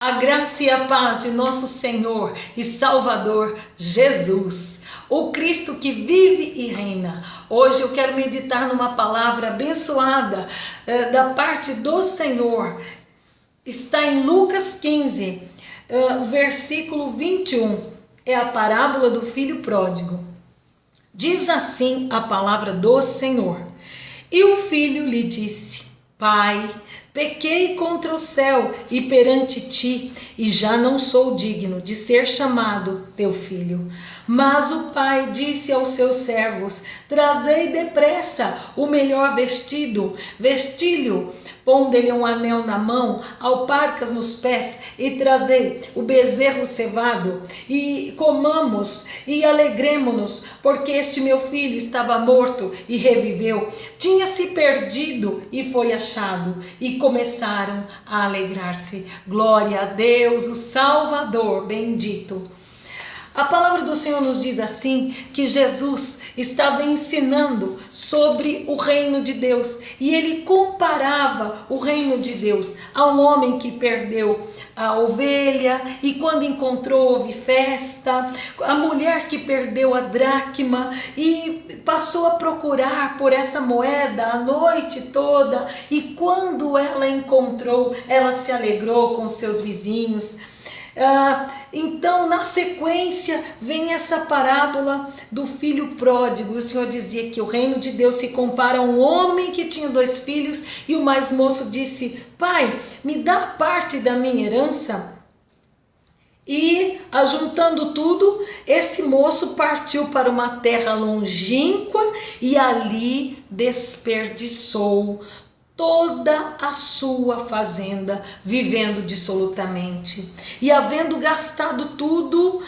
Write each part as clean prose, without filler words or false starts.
A graça e a paz de nosso Senhor e Salvador Jesus, o Cristo que vive e reina. Hoje eu quero meditar numa palavra abençoada da parte do Senhor. Está em Lucas 15, versículo 21. É a parábola do filho pródigo. Diz assim a palavra do Senhor. E o filho lhe disse: Pai, pequei contra o céu e perante ti, e já não sou digno de ser chamado teu filho. Mas o pai disse aos seus servos: Trazei depressa o melhor vestido, vesti-lhe, pondo-lhe um anel na mão, alparcas nos pés, e trazei o bezerro cevado, e comamos e alegremo-nos, porque este meu filho estava morto e reviveu, tinha se perdido e foi achado. E começaram a alegrar-se. Glória a Deus, o Salvador bendito. A palavra do Senhor nos diz assim, que Jesus estava ensinando sobre o reino de Deus, e ele comparava o reino de Deus a um homem que perdeu a ovelha e quando encontrou houve festa, a mulher que perdeu a dracma e passou a procurar por essa moeda a noite toda, e quando ela encontrou, ela se alegrou com seus vizinhos. Então, na sequência, vem essa parábola do filho pródigo. O Senhor dizia que o reino de Deus se compara a um homem que tinha 2 filhos, e o mais moço disse: Pai, me dá parte da minha herança. E, ajuntando tudo, esse moço partiu para uma terra longínqua e ali desperdiçou toda a sua fazenda, vivendo dissolutamente. E havendo gastado tudo,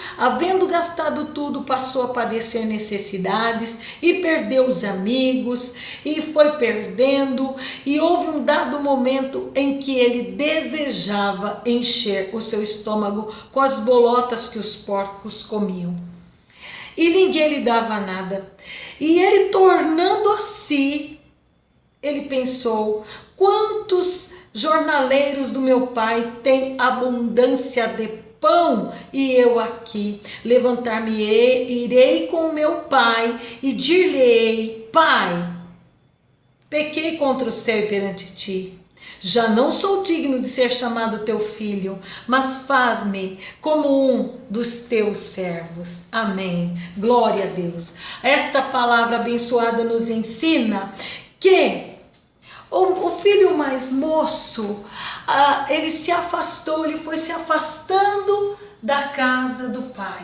passou a padecer necessidades e perdeu os amigos e foi perdendo. E houve um dado momento em que ele desejava encher o seu estômago com as bolotas que os porcos comiam. E ninguém lhe dava nada. E ele, tornando a si, ele pensou: quantos jornaleiros do meu pai têm abundância de pão, e eu aqui? Levantar-me-ei, irei com o meu pai e dir-lhe-ei: Pai, pequei contra o céu e perante ti. Já não sou digno de ser chamado teu filho, mas faz-me como um dos teus servos. Amém. Glória a Deus. Esta palavra abençoada nos ensina que o filho mais moço, ele se afastou, ele foi se afastando da casa do pai.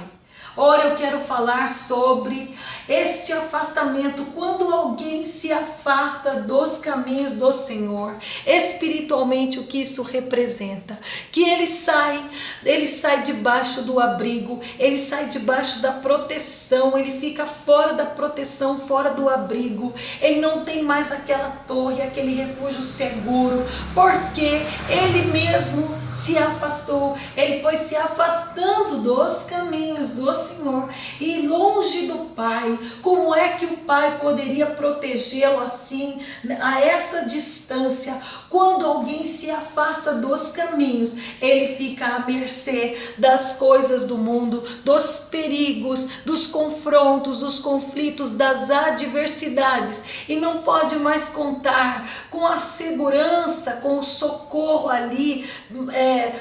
Ora, eu quero falar sobre este afastamento, quando alguém se afasta dos caminhos do Senhor. Espiritualmente, o que isso representa? Que ele sai debaixo do abrigo, ele sai debaixo da proteção, ele fica fora da proteção, fora do abrigo. Ele não tem mais aquela torre, aquele refúgio seguro, porque ele mesmo se afastou, ele foi se afastando dos caminhos do Senhor e longe do Pai. Como é que o Pai poderia protegê-lo assim, a essa distância? Quando alguém se afasta dos caminhos, ele fica à mercê das coisas do mundo, dos perigos, dos confrontos, dos conflitos, das adversidades, e não pode mais contar com a segurança, com o socorro ali,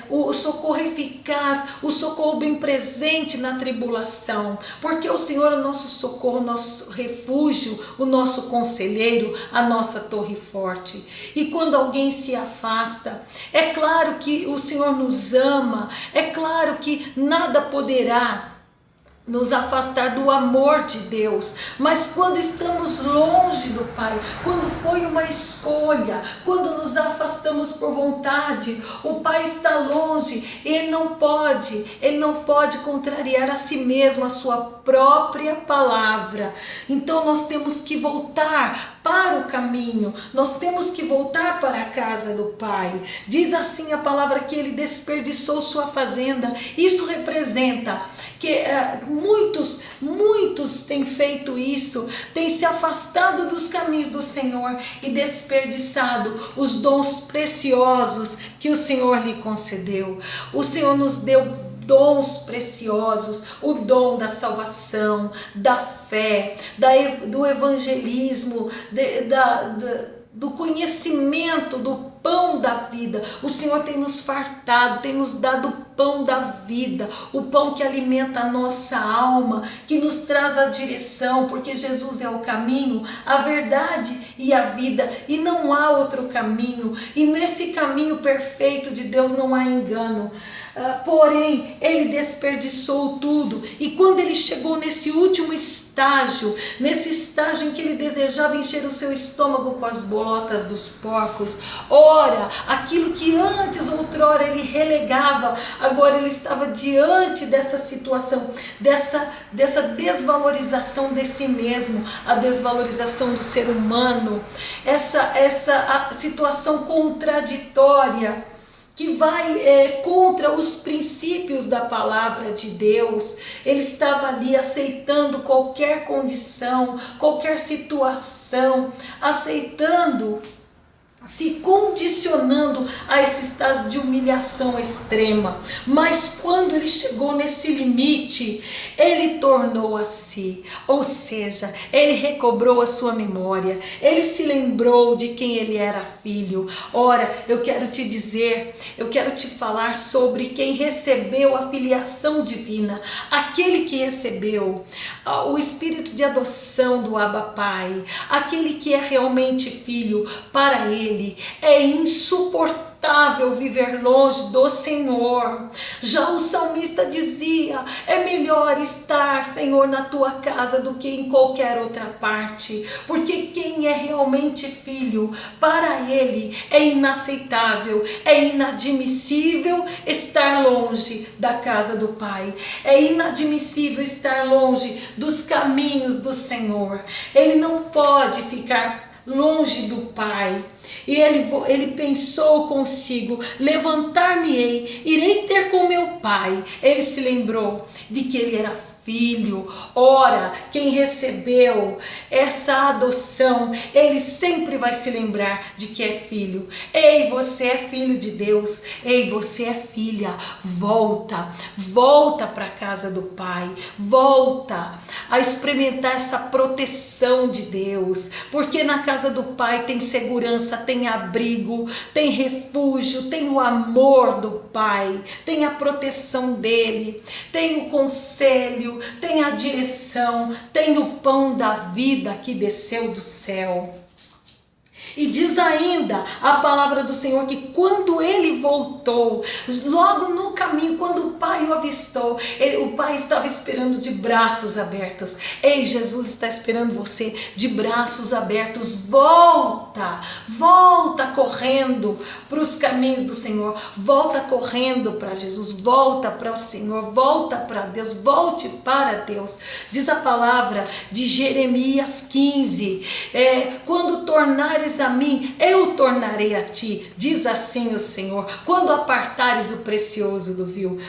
o socorro eficaz, o socorro bem presente na tribulação, porque o Senhor é o nosso socorro, o nosso refúgio, o nosso conselheiro, a nossa torre forte. E quando alguém se afasta, é claro que o Senhor nos ama, é claro que nada poderá nos afastar do amor de Deus, mas quando estamos longe do Pai, quando foi uma escolha, quando nos afastamos por vontade, o Pai está longe, ele não pode contrariar a si mesmo, a sua própria palavra. Então nós temos que voltar para o caminho, nós temos que voltar para a casa do Pai. Diz assim a palavra que ele desperdiçou sua fazenda. Isso representa que Muitos têm feito isso, têm se afastado dos caminhos do Senhor e desperdiçado os dons preciosos que o Senhor lhe concedeu. O Senhor nos deu dons preciosos, o dom da salvação, da fé, do evangelismo, do conhecimento, do pão da vida. O Senhor tem nos fartado, tem nos dado o pão da vida, o pão que alimenta a nossa alma, que nos traz a direção, porque Jesus é o caminho, a verdade e a vida, e não há outro caminho, e nesse caminho perfeito de Deus não há engano. Porém, ele desperdiçou tudo, e quando ele chegou nesse último estágio em que ele desejava encher o seu estômago com as bolotas dos porcos, ora, aquilo que antes, outrora, ele relegava, agora ele estava diante dessa situação, dessa desvalorização de si mesmo, a desvalorização do ser humano, essa situação contraditória, que vai contra os princípios da palavra de Deus. Ele estava ali aceitando qualquer condição, qualquer situação, aceitando, se condicionando a esse estado de humilhação extrema. Mas quando ele chegou nesse limite, ele tornou a si, ou seja, ele recobrou a sua memória, ele se lembrou de quem ele era filho. Ora, eu quero te dizer, eu quero te falar sobre quem recebeu a filiação divina, aquele que recebeu o espírito de adoção do Abba Pai, aquele que é realmente filho. Para ele é insuportável viver longe do Senhor. Já o salmista dizia: é melhor estar, Senhor, na tua casa do que em qualquer outra parte, porque quem é realmente filho, para ele é inaceitável, é inadmissível estar longe da casa do Pai, é inadmissível estar longe dos caminhos do Senhor. Ele não pode ficar longe do Pai. E ele pensou consigo: levantar-me-ei, irei ter com meu pai. Ele se lembrou de que ele era filho. Ora, quem recebeu essa adoção, ele sempre vai se lembrar de que é filho. Ei, você é filho de Deus. Ei, você é filha. Volta para a casa do Pai. Volta a experimentar essa proteção de Deus, porque na casa do Pai tem segurança, tem abrigo, tem refúgio, tem o amor do Pai, tem a proteção dele, tem o conselho, tem a direção, tem o pão da vida que desceu do céu. E diz ainda a palavra do Senhor que quando ele voltou, logo no caminho, quando o Pai o avistou, o Pai estava esperando de braços abertos. Ei, Jesus está esperando você de braços abertos. Volta correndo para os caminhos do Senhor, volta correndo para Jesus, volta para o Senhor, volta para Deus, volte para Deus. Diz a palavra de Jeremias 15, quando tornares a mim, eu tornarei a ti, diz assim o Senhor, quando apartares o precioso do vil.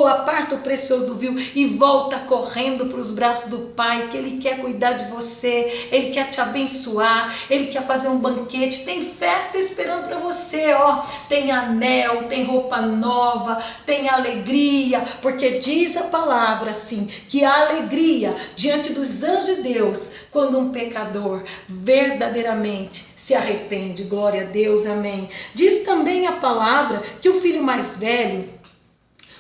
Aparta o precioso do vil e volta correndo para os braços do Pai, que Ele quer cuidar de você, Ele quer te abençoar, Ele quer fazer um banquete, tem festa esperando para você, tem anel, tem roupa nova, tem alegria, porque diz a palavra assim, que a alegria diante dos anjos de Deus, quando um pecador verdadeiramente se arrepende. Glória a Deus, amém. Diz também a palavra que o filho mais velho,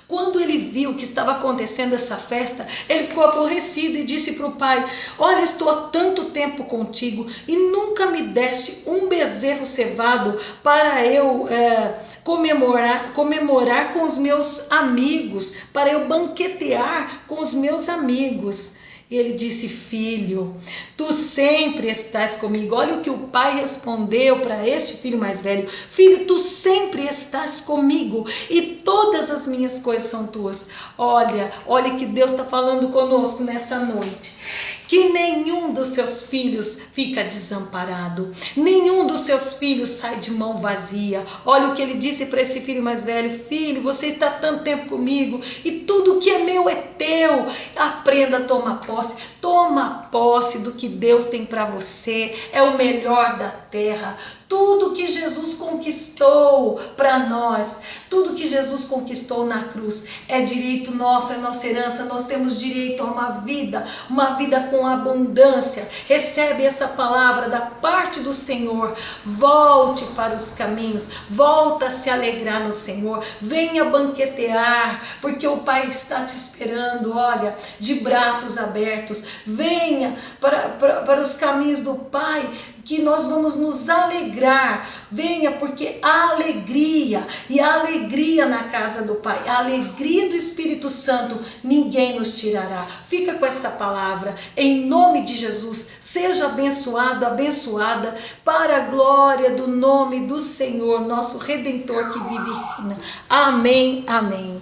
quando ele viu que estava acontecendo essa festa, ele ficou aborrecido e disse para o pai: olha, estou há tanto tempo contigo e nunca me deste um bezerro cevado para eu comemorar com os meus amigos, para eu banquetear com os meus amigos. E ele disse: filho, tu sempre estás comigo. Olha o que o pai respondeu para este filho mais velho: filho, tu sempre estás comigo e todas as minhas coisas são tuas. Olha que Deus está falando conosco nessa noite. que nenhum dos seus filhos fica desamparado, nenhum dos seus filhos sai de mão vazia. Olha o que ele disse para esse filho mais velho: filho, você está tanto tempo comigo e tudo que é meu é teu. Aprenda a tomar posse. Toma posse do que Deus tem para você, é o melhor da terra. Tudo que Jesus conquistou para nós, tudo que Jesus conquistou na cruz é direito nosso, é nossa herança. Nós temos direito a uma vida com abundância. Recebe essa palavra da parte do Senhor. Volte para os caminhos, volta a se alegrar no Senhor, venha banquetear, porque o Pai está te esperando, olha, de braços abertos. Venha para os caminhos do Pai, que nós vamos nos alegrar. Venha, porque há alegria, e a alegria na casa do Pai, a alegria do Espírito Santo, ninguém nos tirará. Fica com essa palavra, em nome de Jesus. Seja abençoado, abençoada, para a glória do nome do Senhor, nosso Redentor que vive e reina. Amém, amém.